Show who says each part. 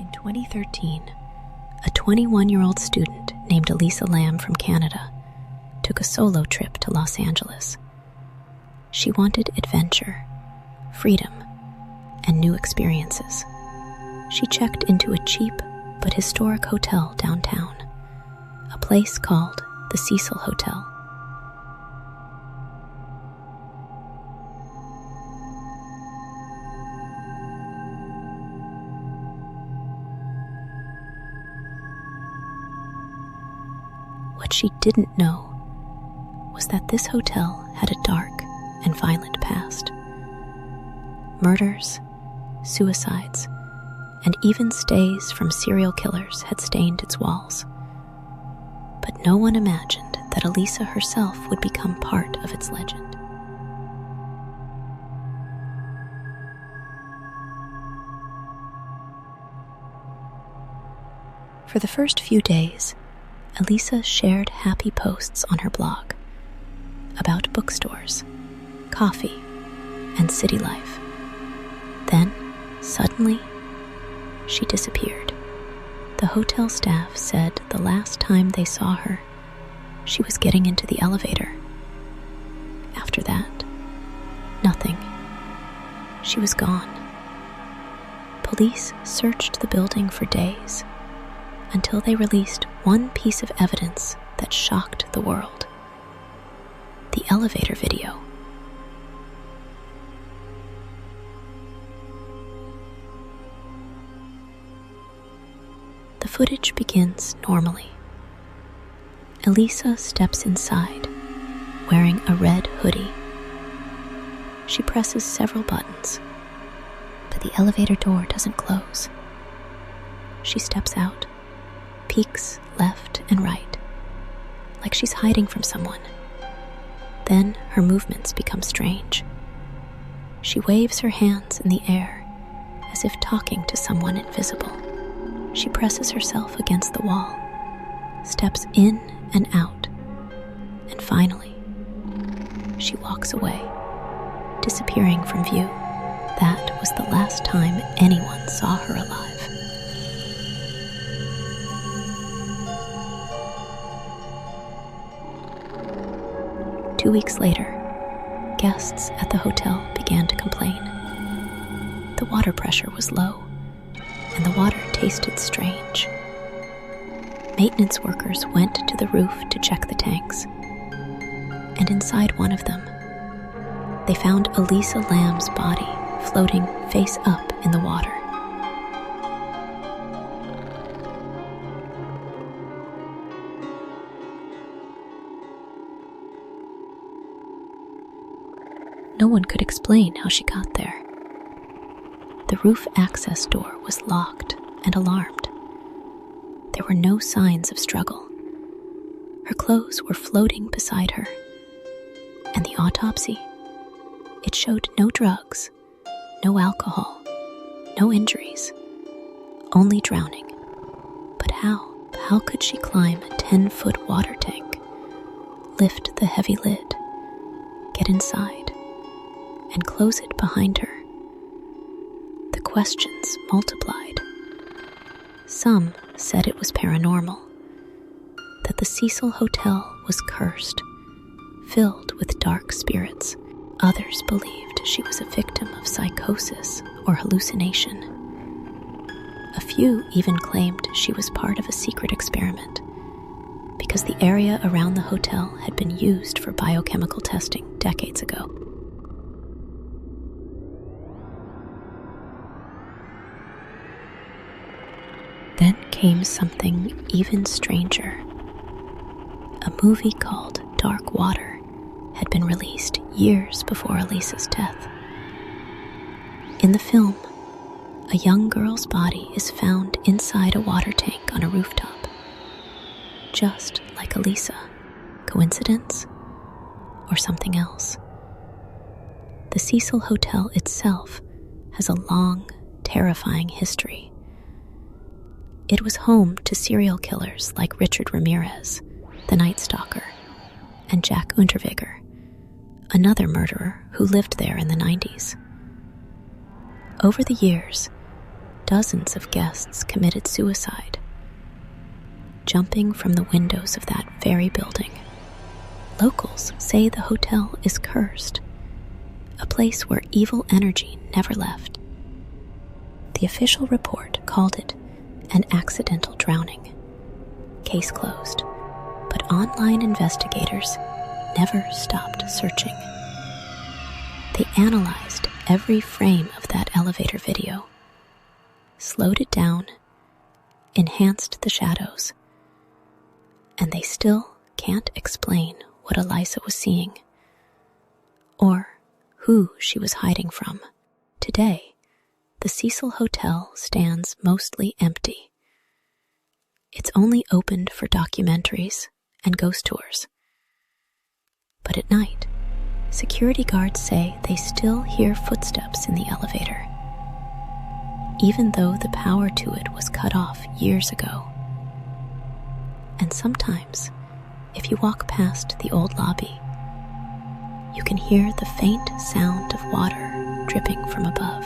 Speaker 1: In 2013, a 21-year-old student named Elisa Lam from Canada took a solo trip to Los Angeles. She wanted adventure, freedom, and new experiences. She checked into a cheap but historic hotel downtown, a place called the Cecil Hotel. What she didn't know was that this hotel had a dark and violent past. Murders, suicides, and even stays from serial killers had stained its walls. But no one imagined that Elisa herself would become part of its legend. For the first few days, Elisa shared happy posts on her blog about bookstores, coffee, and city life. Then, suddenly, she disappeared. The hotel staff said the last time they saw her, she was getting into the elevator. After that, nothing. She was gone. Police searched the building for days, until they released one piece of evidence that shocked the world: the elevator video. The footage begins normally. Elisa steps inside, wearing a red hoodie. She presses several buttons, but the elevator door doesn't close. She steps out, peeks left and right, like she's hiding from someone. Then her movements become strange. She waves her hands in the air, as if talking to someone invisible. She presses herself against the wall, steps in and out, and finally, she walks away, disappearing from view. That was the last time anyone saw her alive. Two weeks later, guests at the hotel began to complain. The water pressure was low, and the water tasted strange. Maintenance workers went to the roof to check the tanks, and inside one of them, they found Elisa Lam's body floating face up in the water. No one could explain how she got there. The roof access door was locked and alarmed. There were no signs of struggle. Her clothes were floating beside her. And the autopsy? It showed no drugs, no alcohol, no injuries, only drowning. But how? How could she climb a 10-foot water tank, lift the heavy lid, get inside, and close it behind her? The questions multiplied. Some said it was paranormal, that the Cecil Hotel was cursed, filled with dark spirits. Others believed she was a victim of psychosis or hallucination. A few even claimed she was part of a secret experiment, because the area around the hotel had been used for biochemical testing decades ago. Then came something even stranger. A movie called Dark Water had been released years before Elisa's death. In the film, a young girl's body is found inside a water tank on a rooftop, just like Elisa. Coincidence? Or something else? The Cecil Hotel itself has a long, terrifying history. It was home to serial killers like Richard Ramirez, the Night Stalker, and Jack Unterweger, another murderer who lived there in the 90s. Over the years, dozens of guests committed suicide, jumping from the windows of that very building. Locals say the hotel is cursed, a place where evil energy never left. The official report called it an accidental drowning. Case closed, but online investigators never stopped searching. They analyzed every frame of that elevator video, slowed it down, enhanced the shadows, and they still can't explain what Elisa was seeing or who she was hiding from. Today, the Cecil Hotel stands mostly empty. It's only opened for documentaries and ghost tours. But at night, security guards say they still hear footsteps in the elevator, even though the power to it was cut off years ago. And sometimes, if you walk past the old lobby, you can hear the faint sound of water dripping from above.